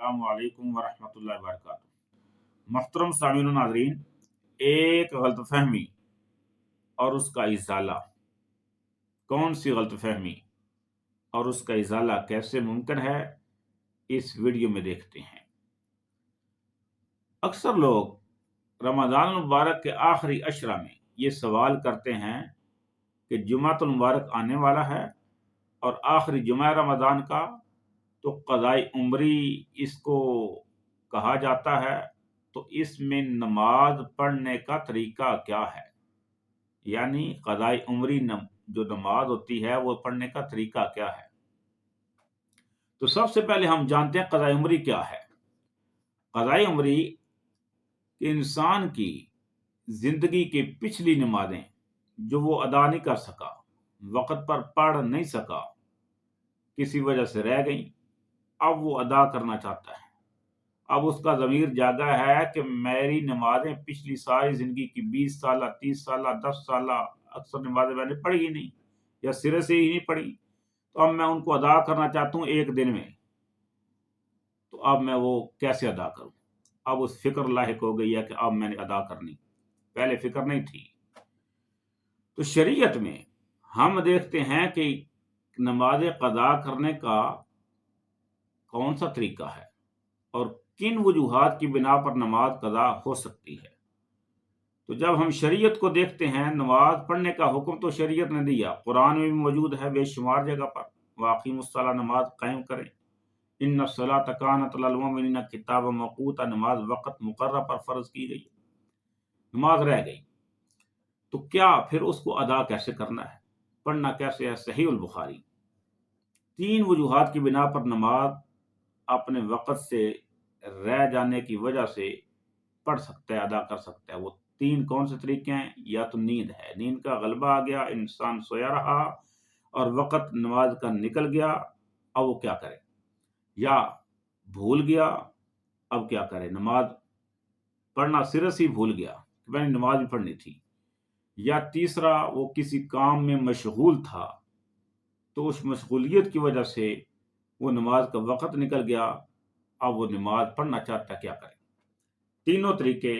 अस्सलामु अलैकुम वरहमतुल्लाहि वबरकातुहू। मोहतरम सामीन व नाज़रीन, एक गलतफहमी और उसका इज़ाला, कौन सी गलतफहमी और उसका इज़ाला कैसे मुमकिन है, इस वीडियो में देखते हैं। अक्सर लोग रमज़ान मुबारक के आखिरी अशरा में ये सवाल करते हैं कि जुमातुल मुबारक आने वाला है और आखिरी जुमा रमज़ान का, तो क़ज़ाए उम्री इसको कहा जाता है, तो इसमें नमाज पढ़ने का तरीका क्या है, यानी क़ज़ाए उम्री जो नमाज होती है वो पढ़ने का तरीका क्या है। तो सबसे पहले हम जानते हैं क़ज़ाए उम्री क्या है। क़ज़ाए उम्री इंसान की जिंदगी की पिछली नमाजें जो वो अदा नहीं कर सका, वक़्त पर पढ़ नहीं सका, किसी वजह से रह गई, अब वो अदा करना चाहता है। अब उसका ज़मीर जागा है कि मेरी नमाजें पिछली सारी ज़िंदगी की 20 साल 30 साल 10 साल अक्सर नमाजें मैंने पढ़ी ही नहीं या सिरे से ही नहीं पढ़ी, तो अब मैं उनको अदा करना चाहता हूँ एक दिन में। तो अब मैं वो कैसे अदा करूँ। अब उस फिक्र लाहिक हो गई है कि अब मैंने अदा करनी, पहले फिक्र नहीं थी। तो शरीयत में हम देखते हैं कि नमाज क़ज़ा करने का कौन सा तरीका है और किन वजूहात की बिना पर नमाज क़ज़ा हो सकती है। तो जब हम शरीयत को देखते हैं, नमाज पढ़ने का हुक्म तो शरीयत ने दिया, कुरान में भी मौजूद है बेशुमार जगह पर, वाक़िमुस्सलाह, नमाज कायम करें, इन्नस्सलात कानत अलल मुमिनीना किताबन मौक़ूता, नमाज वक़्त मुक़र्रर पर फ़र्ज़ की गई, नमाज रह गई, तो क्या फिर उसको अदा कैसे करना है, पढ़ना कैसे है। सहीह अल बुखारी 3 वजूहात की बिना पर नमाज अपने वक़्त से रह जाने की वजह से पढ़ सकता है, अदा कर सकता है। वो 3 कौन से तरीके हैं। या तो नींद है, नींद का गलबा आ गया, इंसान सोया रहा और वक़्त नमाज का निकल गया, अब वो क्या करे। या भूल गया, अब क्या करे, नमाज पढ़ना सिरे से ही भूल गया कि मैंने नमाज भी पढ़नी थी। या तीसरा, वो किसी काम में मशगूल था, तो उस मशगूलियत की वजह से वो नमाज का वक़्त निकल गया, अब वो नमाज पढ़ना चाहता, क्या करे। तीनों तरीके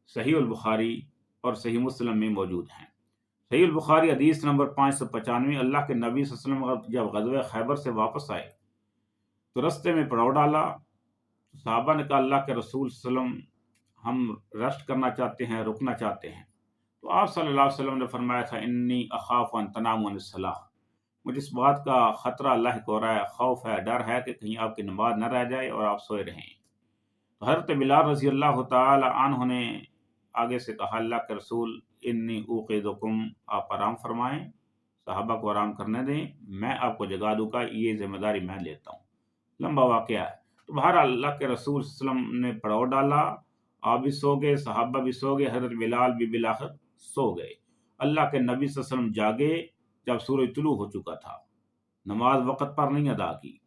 सहीह अल बुखारी और सहीह मुस्लिम में मौजूद हैं। सहीह अल बुखारी हदीस नंबर 595, अल्लाह के नबी सल्लल्लाहु अलैहि वसल्लम जब ग़ज़वा खैबर से वापस आए तो रस्ते में पड़ाव डाला, तो सहाबा ने कहा, अल्लाह के रसूल सल्लल्लाहु अलैहि वसल्लम, हम रेस्ट करना चाहते हैं, रुकना चाहते हैं। तो आप सल्लल्लाहु अलैहि वसल्लम ने फरमाया था, इन्नी अखाफ़ु अन तनामू अनिस सलाह, मुझे इस बात का खतरा अल्लाह को हो रहा है, खौफ है, डर है कि कहीं आपकी नमाज न रह जाए और आप सोए रहें। तो हज़रत बिलाल रज़ी अल्लाह तआला अन्हु ने आगे से कहा, अल्लाह के रसूल, इन्नी उक़िज़ुकुम, आप आराम फरमाएं, सहाबा को आराम करने दें, मैं आपको जगा दूंगा, ये जिम्मेदारी मैं लेता हूँ। लंबा वाक़या है। तो बहरहाल अल्लाह के रसूल सल्लल्लाहु अलैहि वसल्लम ने पड़ाव डाला, आप भी सो गए, सहाबा भी सो गए, हज़रत बिलाल भी बिलाखिर सो गए। अल्लाह के नबी सल्लल्लाहु अलैहि वसल्लम जागे जब सूरज तुलू हो चुका था, नमाज वक़्त पर नहीं अदा की,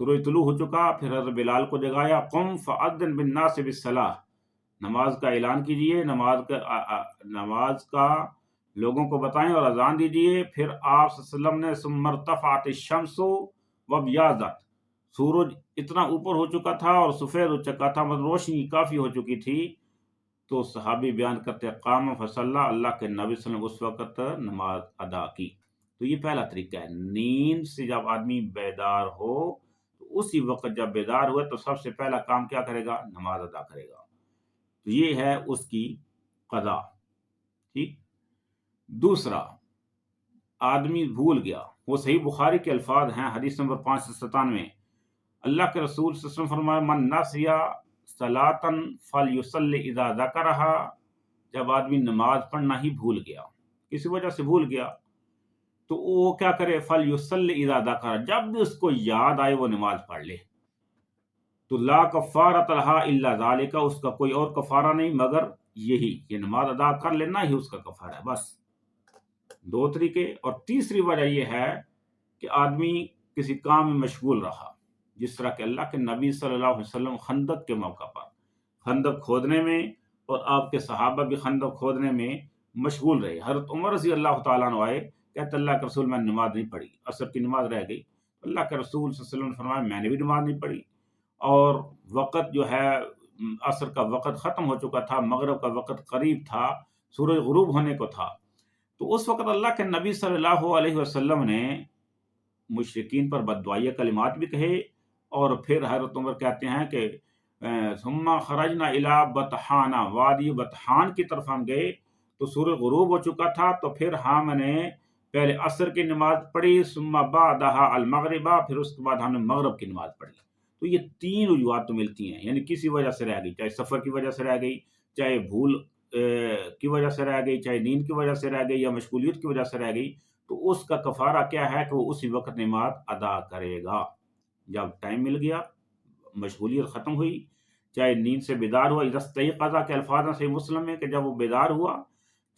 सूरज तुलू हो चुका, फिर हज़रत बिलाल को जगाया, क़ुम फ़अद्दिन बिन्नास बिस्सलाह, नमाज का ऐलान कीजिए, नमाज का लोगों को बताएं और अजान दीजिए। फिर आप सल्लल्लाहु अलैहि वसल्लम ने सुम्मर्तफ़अतिश शम्सु वब्याज़त, सूरज इतना ऊपर हो चुका था और सफ़ेद हो चुका था, मतलब रोशनी काफ़ी हो चुकी थी। तो सहाबी बयान करते, क़ाम फ़सल्ला, अल्लाह के नबी सल्लल्लाहु अलैहि वसल्लम उस वक़्त नमाज अदा की। तो ये पहला तरीका है। नींद से जब आदमी बेदार हो, तो उसी वक़्त जब बेदार हुआ तो सबसे पहला काम क्या करेगा, नमाज अदा करेगा। तो ये है उसकी क़ज़ा। ठीक। दूसरा, आदमी भूल गया, वो सही बुखारी के अल्फाज हैं, हदीस नंबर 597, अल्लाह के रसूल सल्लल्लाहु अलैहि वसल्लम फरमाया, मन नसिया सलातन फलयुसल्लि इज़ा ज़करहा, जब आदमी नमाज पढ़ना ही भूल गया, किसी वजह से भूल गया, तो वो क्या करे, फलयुसल्लि इज़ा ज़करहा, जब भी उसको याद आए वो नमाज पढ़ ले। तो ला कफ़ारत लहा इल्ला ज़ालिका, उसका कोई और कफ़ारा नहीं मगर यही, ये नमाज अदा कर लेना ही उसका कफ़ारा है, बस। 2 तरीके। और तीसरी वजह यह है कि आदमी किसी काम में मशगूल रहा, जिस तरह के अल्लाह के नबी सल्लल्लाहु अलैहि वसल्लम खंदक के मौका पर खंदक खोदने में और आपके सहाबा भी खंदक खोदने में मशगूल रहे। हज़रत उमर रज़ी अल्लाह तआला अन्हु आए, कहते, अल्लाह के रसूल, मैंने नमाज नहीं पढ़ी, असर की नमाज रह गई। अल्लाह के रसूल सल्लल्लाहु अलैहि वसल्लम ने फरमाया, मैंने भी नमाज नहीं पढ़ी। और وقت جو ہے عصر کا وقت ختم ہو چکا تھا، مغرب کا وقت قریب تھا، سورج غروب ہونے کو تھا، تو اس وقت اللہ کے نبی صلی اللہ علیہ وسلم نے مشرکین پر بددعائیہ کلمات بھی کہے، اور پھر حضرت عمر کہتے ہیں کہ ثم خرجنا الی بطحانا، وادی بطحان کی طرف ہم گئے تو سورج غروب ہو چکا تھا، تو پھر ہم نے پہلے عصر کی نماز پڑھی، ثم بعدها المغربہ، پھر اس کے بعد ہم نے مغرب کی نماز پڑھی۔ تو یہ تین وجوہات تو ملتی ہیں، یعنی کسی وجہ سے رہ گئی، چاہے سفر کی وجہ سے رہ گئی، چاہے بھول کی وجہ سے رہ گئی، چاہے نیند کی وجہ سے رہ گئی، یا مشغولیت کی وجہ سے رہ گئی، تو اس کا کفارہ کیا ہے کہ وہ اسی وقت نماز ادا کرے گا۔ جب ٹائم مل گیا، مشغولیت ختم ہوئی، چاہے نیند سے بیدار ہوا، اذا استیقظ کے الفاظ ہیں صحیح مسلم میں کہ جب وہ بیدار ہوا،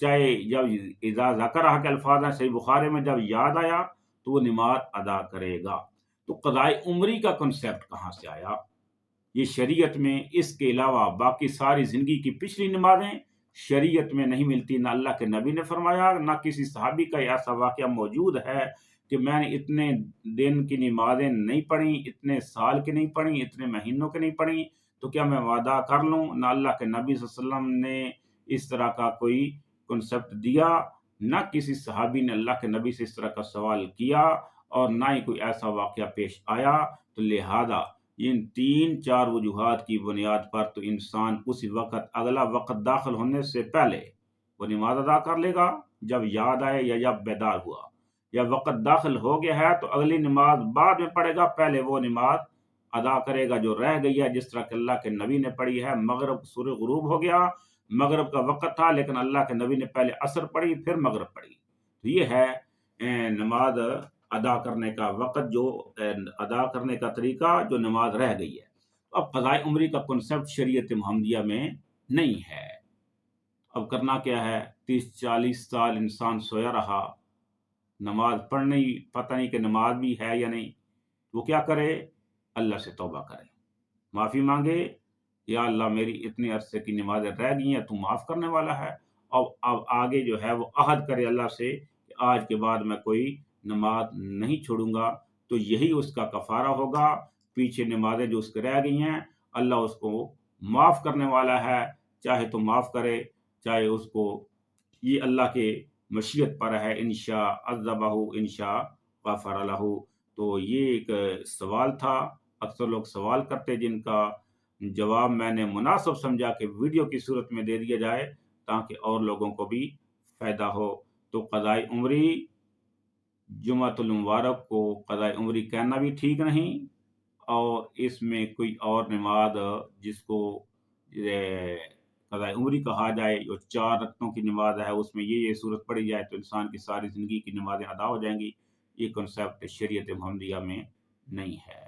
چاہے جب اذا ذکرہ کے الفاظ ہیں صحیح بخاری میں جب یاد آیا، تو وہ نماز ادا کرے گا۔ تو قضائے عمری کا کنسیپٹ کہاں سے آیا؟ یہ شریعت میں اس کے علاوہ باقی ساری زندگی کی پچھلی نمازیں شریعت میں نہیں ملتی، نہ اللہ کے نبی نے فرمایا، نہ کسی صحابی کا ایسا واقعہ موجود ہے کہ میں نے اتنے دن کی نمازیں نہیں پڑھی، اتنے سال کی نہیں پڑھی، اتنے مہینوں کی نہیں پڑھی، تو کیا میں وعدہ کر لوں؟ نہ اللہ کے نبی صلی اللہ علیہ وسلم نے اس طرح کا کوئی کنسپٹ دیا، نہ کسی صحابی نے اللہ کے نبی سے اس طرح کا سوال کیا، اور نہ ہی کوئی ایسا واقعہ پیش آیا۔ تو لہذا ان تین چار وجوہات کی بنیاد پر تو انسان اسی وقت، اگلا وقت داخل ہونے سے پہلے وہ نماز ادا کر لے گا جب یاد آئے یا جب بیدار ہوا، یا وقت داخل ہو گیا ہے تو اگلی نماز بعد میں پڑھے گا، پہلے وہ نماز ادا کرے گا جو رہ گئی ہے، جس طرح کہ اللہ کے نبی نے پڑھی ہے۔ مغرب سورج غروب ہو گیا، مغرب کا وقت تھا، لیکن اللہ کے نبی نے پہلے عصر پڑھی پھر مغرب پڑھی۔ تو یہ ہے نماز ادا کرنے کا وقت، جو ادا کرنے کا طریقہ جو نماز رہ گئی ہے۔ اب قضائے عمری کا کنسپٹ شریعت محمدیہ میں نہیں ہے۔ اب کرنا کیا ہے؟ 30-40 سال انسان سویا رہا، نماز پڑھنے پتہ نہیں کہ نماز بھی ہے یا نہیں، وہ کیا کرے؟ اللہ سے توبہ کرے، معافی مانگے، یا اللہ میری اتنے عرصے کی نمازیں رہ گئی ہیں، تو معاف کرنے والا ہے۔ اب آگے جو ہے وہ عہد کرے اللہ سے کہ آج کے بعد میں کوئی نماز نہیں چھوڑوں گا، تو یہی اس کا کفارہ ہوگا۔ پیچھے نمازیں جو اس کے رہ گئی ہیں، اللہ اس کو معاف کرنے والا ہے، چاہے تو معاف کرے، چاہے اس کو، یہ اللہ کے مشیت پر ہے، انشاء عذبہ انشاء غفر لہ۔ تو یہ ایک سوال تھا، اکثر لوگ سوال کرتے، جن کا جواب میں نے مناسب سمجھا کہ ویڈیو کی صورت میں دے دیا جائے تاکہ اور لوگوں کو بھی فائدہ ہو۔ تو قضائے عمری، جمعۃ المبارک کو قضائے عمری کہنا بھی ٹھیک نہیں، اور اس میں کوئی اور نماز جس کو قضائے عمری کہا جائے، جو 4 رکعتوں کی نماز ہے، اس میں یہ صورت پڑھی جائے تو انسان کی ساری زندگی کی نمازیں ادا ہو جائیں گی، یہ کنسیپٹ شریعت محمدیہ میں نہیں ہے۔